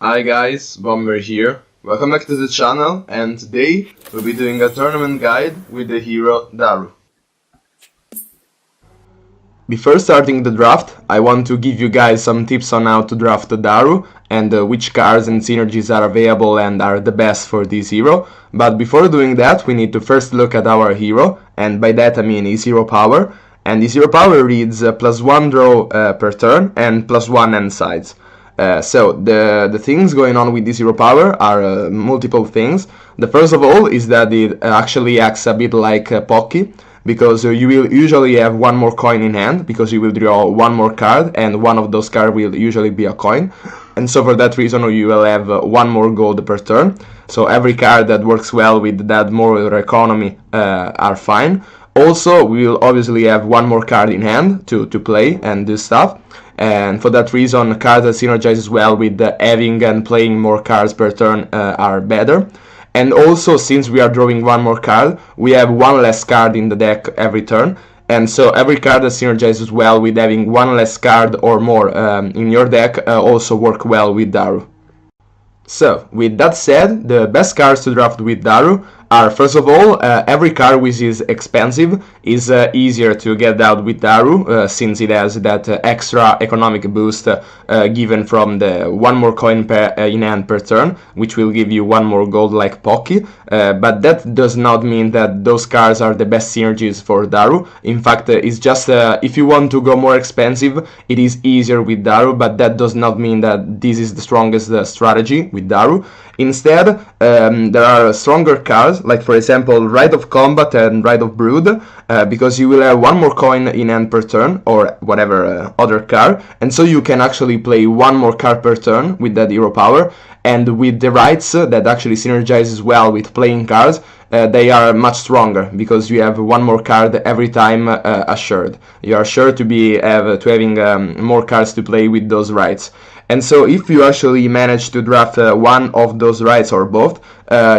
Hi guys, Bomber here. Welcome back to the channel, and today we'll be doing a tournament guide with the hero Daru. Before starting the draft, I want to give you guys some tips on how to draft the Daru and which cards and synergies are available and are the best for this hero. But before doing that, we need to first look at our hero, and by that I mean his hero power. And his hero power reads +1 draw per turn and +1 end sides. So the things going on with this hero power are multiple things. The first of all is that it actually acts a bit like Pocky, because you will usually have one more coin in hand, because you will draw one more card, and one of those cards will usually be a coin. And so for that reason you will have one more gold per turn. So every card that works well with that more economy are fine. Also, we will obviously have one more card in hand to play and do stuff. And for that reason, cards that synergizes well with having and playing more cards per turn are better. And also, since we are drawing one more card, we have one less card in the deck every turn. And so every card that synergizes well with having one less card or more in your deck also work well with Daru. So, with that said, the best cards to draft with Daru are, first of all, every card which is expensive is easier to get out with Daru, since it has that extra economic boost given from the one more coin in hand per turn, which will give you one more gold like Pocky. But that does not mean that those cards are the best synergies for Daru. In fact, it's just if you want to go more expensive, it is easier with Daru, but that does not mean that this is the strongest strategy with Daru. Instead, there are stronger cards, like for example Rite of Combat and Rite of Brood, because you will have one more coin in hand per turn, or whatever other card, and so you can actually play one more card per turn with that hero power. And with the rights that actually synergizes well with playing cards, they are much stronger, because you have one more card every time assured. You are sure to be having more cards to play with those rights. And so if you actually manage to draft one of those rights or both,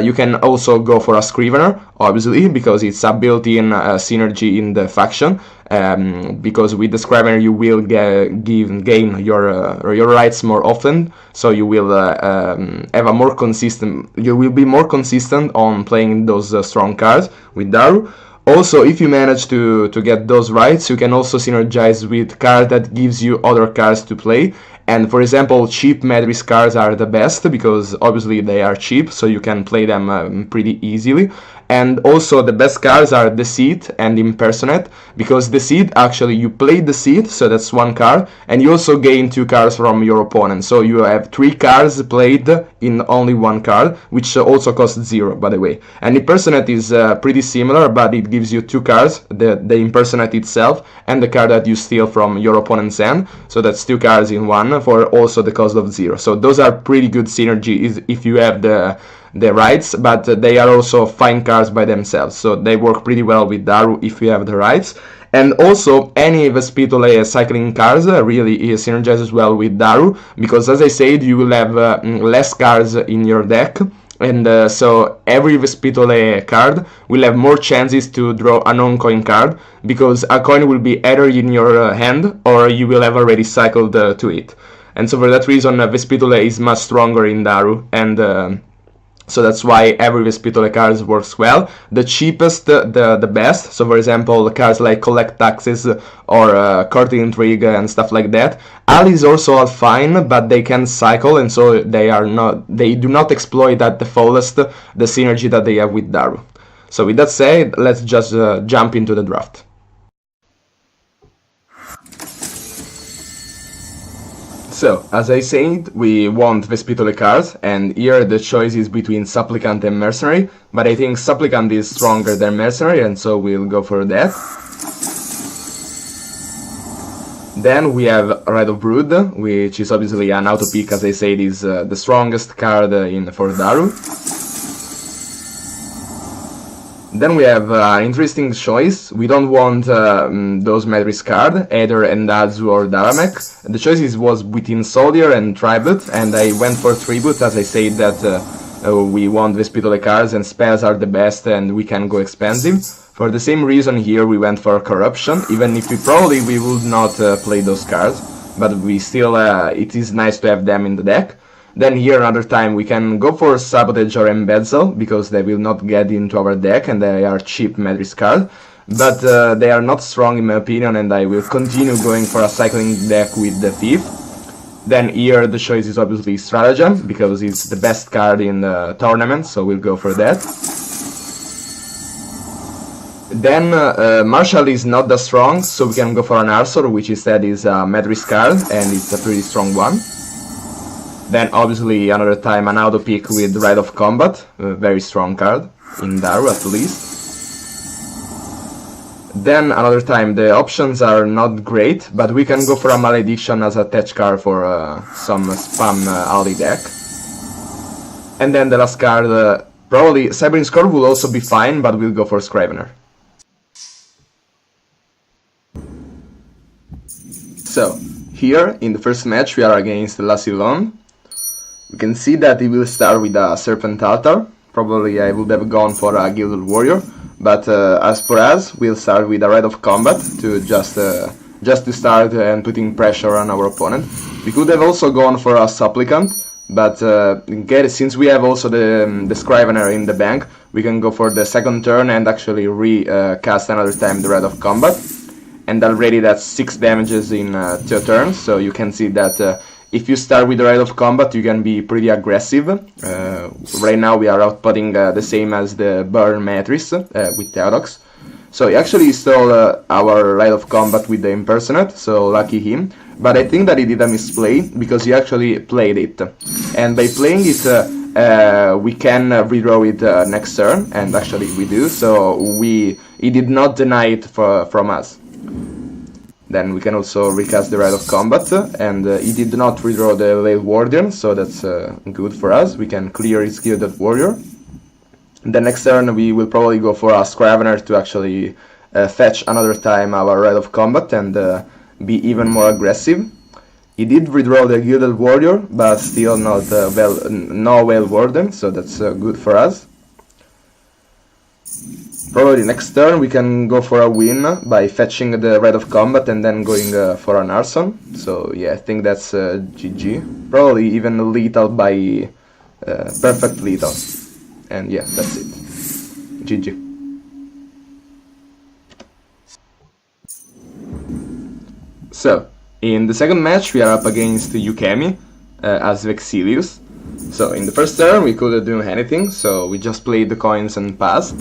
you can also go for a Scrivener, obviously, because it's a built-in synergy in the faction. Because with the Scrivener you will gain your rights more often, so you will have a more consistent. You will be more consistent on playing those strong cards with Daru. Also, if you manage to get those rights, you can also synergize with card that gives you other cards to play. And for example, cheap Madris cards are the best, because obviously they are cheap, so you can play them pretty easily. And also the best cards are Deceit and Impersonate, because Deceit, actually you play Deceit, so that's one card, and you also gain 2 cards from your opponent. So you have 3 cards played in only one card, which also costs 0, by the way. And Impersonate is pretty similar, but it gives you 2 cards, the Impersonate itself and the card that you steal from your opponent's hand. So that's 2 cards in one for also the cost of 0. So those are pretty good synergies if you have the rights, but they are also fine cards by themselves, so they work pretty well with Daru if you have the rights. And also any Vespitole cycling cards really synergizes well with Daru, because as I said, you will have less cards in your deck, and so every Vespitole card will have more chances to draw a non-coin card, because a coin will be either in your hand or you will have already cycled to it. And so for that reason Vespitole is much stronger in Daru, and so that's why every Vespitole card works well. The cheapest, the best. So for example, cards like Collect Taxes or Court Intrigue and stuff like that. Allies also are fine, but they can cycle, and so they do not exploit at the fullest the synergy that they have with Daru. So with that said, let's just jump into the draft. So, as I said, we want Vespitole cards, and here the choice is between Supplicant and Mercenary, but I think Supplicant is stronger than Mercenary, and so we'll go for that. Then we have Rite of Brood, which is obviously an auto pick, as I said, is the strongest card for Daru. Then we have an interesting choice. We don't want those Madris cards, either Endazu or Daramek. The choice was between Soldier and Tribute, and I went for Tribute, as I said that we want Vespitole cards and spells are the best and we can go expensive. For the same reason here we went for Corruption, even if we would not play those cards, but we still, it is nice to have them in the deck. Then here another time we can go for Sabotage or Embezzle, because they will not get into our deck and they are cheap Madris cards. But they are not strong in my opinion, and I will continue going for a cycling deck with the Thief. Then here the choice is obviously Stratagem, because it's the best card in the tournament, so we'll go for that. Then Marshall is not that strong, so we can go for an Arsor, which instead is a Madris card, and it's a pretty strong one. Then obviously another time an auto pick with Rite of Combat, a very strong card, in Daru at least. Then another time the options are not great, but we can go for a Malediction as a tech card for some spam ally deck. And then the last card, probably Cybering Score will also be fine, but we'll go for Scrivener. So, here in the first match we are against Lassilon. We can see that he will start with a Serpent Altar. Probably I would have gone for a Gilded Warrior, but as for us, we'll start with a Rite of Combat to just to start and putting pressure on our opponent. We could have also gone for a Supplicant, but since we have also the Scrivener in the bank, we can go for the second turn and actually recast another time the Rite of Combat. And already that's 6 damages in 2 turns, so you can see that if you start with the Rite of Combat, you can be pretty aggressive. Right now we are outputting the same as the Burn Matrix with Theodox. So he actually stole our Rite of Combat with the Impersonate, so lucky him. But I think that he did a misplay, because he actually played it. And by playing it, we can redraw it next turn, and actually we do, so he did not deny it from us. Then we can also recast the Rite of Combat, and he did not redraw the Veil Warden, so that's good for us. We can clear his Gilded Warrior. The next turn we will probably go for a Scrivener to actually fetch another time our Rite of Combat and be even more aggressive. He did redraw the Gilded Warrior, but still not no Veil Warden, so that's good for us. Probably next turn we can go for a win by fetching the Rite of Combat and then going for an Arson. So yeah, I think that's GG. Probably even lethal by perfect lethal. And yeah, that's it. GG. So, in the second match we are up against Yukemi as Vexilius. So in the first turn we couldn't do anything, so we just played the coins and passed.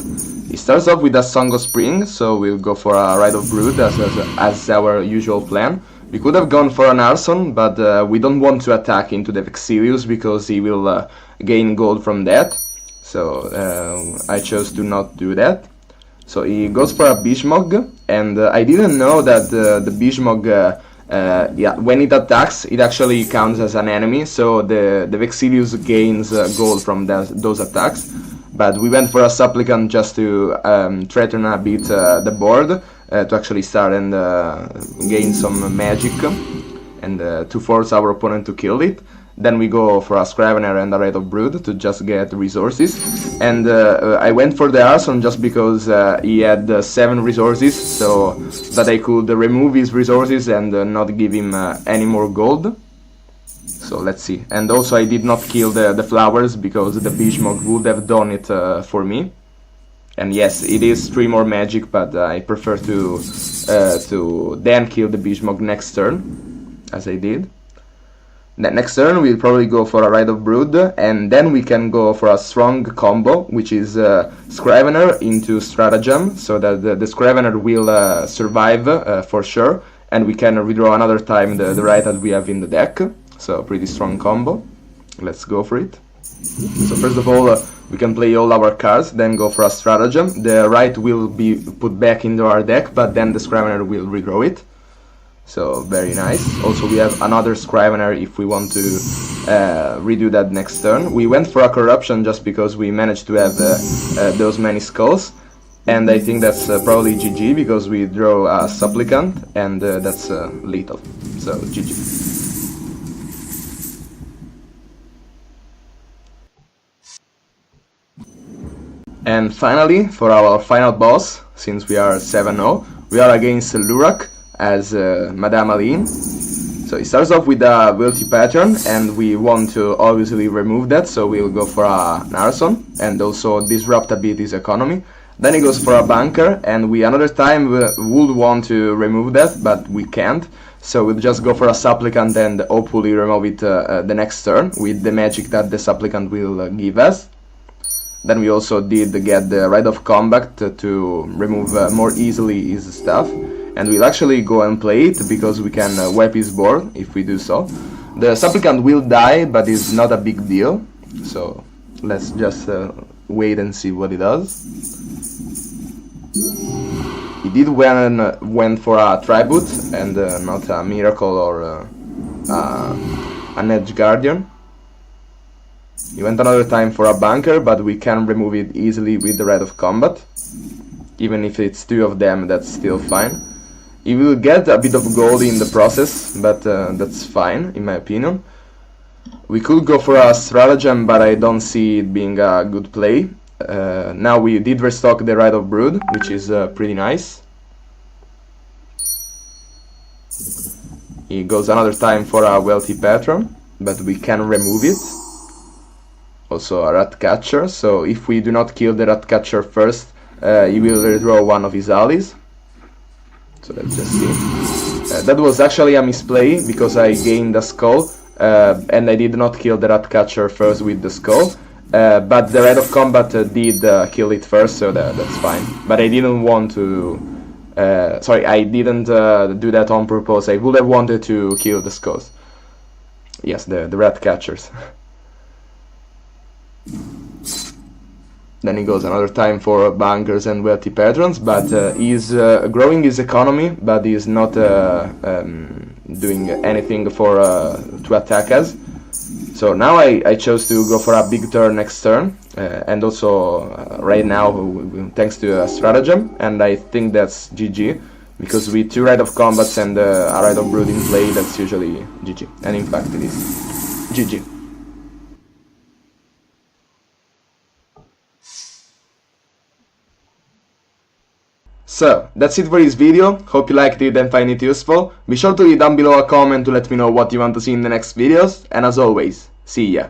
He starts off with a Song of Spring, so we'll go for a Rite of Brood as our usual plan. We could have gone for an Arson, but we don't want to attack into the Vexilius because he will gain gold from that. So I chose to not do that. So he goes for a Bishmog, and I didn't know that the Bishmog, yeah, when it attacks, it actually counts as an enemy, so the Vexilius gains gold from those attacks. But we went for a Supplicant just to threaten a bit the board, to actually start and gain some magic, and to force our opponent to kill it. Then we go for a Scrivener and a Rite of Brood to just get resources. And I went for the Arson just because he had 7 resources, so that I could remove his resources and not give him any more gold. So let's see. And also I did not kill the flowers because the Bishmog would have done it for me. And yes, it is 3 more magic, but I prefer to then kill the Bishmog next turn, as I did. Next turn we'll probably go for a Rite of Brood, and then we can go for a strong combo, which is Scrivener into Stratagem, so that the Scrivener will survive for sure, and we can redraw another time the Rite that we have in the deck. So pretty strong combo. Let's go for it. So first of all, we can play all our cards, then go for a Stratagem. The Rite will be put back into our deck, but then the Scrivener will regrow it. So very nice. Also we have another Scrivener if we want to redo that next turn. We went for a Corruption just because we managed to have those many skulls. And I think that's probably GG because we draw a Supplicant, and that's lethal. So GG. And finally, for our final boss, since we are 7-0, we are against Lurak as Madame Aline. So it starts off with a wealthy pattern, and we want to obviously remove that, so we'll go for an arson, and also disrupt a bit his economy. Then he goes for a bunker, and we another time would want to remove that, but we can't. So we'll just go for a supplicant and hopefully remove it the next turn with the magic that the supplicant will give us. Then we also did get the Rite of Combat to remove more easily his stuff. And we'll actually go and play it because we can wipe his board if we do so. The supplicant will die, but it's not a big deal. So let's just wait and see what he does. He did went for a tribute and not a miracle or an edge guardian. He went another time for a bunker, but we can remove it easily with the Rite of Combat. Even if it's two of them, that's still fine. He will get a bit of gold in the process, but that's fine, in my opinion. We could go for a stratagem, but I don't see it being a good play. Now we did restock the Rite of Brood, which is pretty nice. He goes another time for a wealthy patron, but we can remove it. Also a rat catcher, so if we do not kill the rat catcher first, he will redraw one of his allies. So let's just see. That was actually a misplay because I gained a skull and I did not kill the rat catcher first with the skull. But the Rite of Combat did kill it first, so that's fine. But I didn't want to... sorry, I didn't do that on purpose. I would have wanted to kill the skulls. Yes, the rat catchers. Then he goes another time for bunkers and wealthy patrons, but he's growing his economy, but he's not doing anything for to attack us. So now I chose to go for a big turn next turn, and also right now thanks to a stratagem, and I think that's GG, because with two Rite of Combats and a Rite of Brood in play, that's usually GG, and in fact it is GG. So, that's it for this video, hope you liked it and find it useful. Be sure to leave down below a comment to let me know what you want to see in the next videos, and as always, see ya!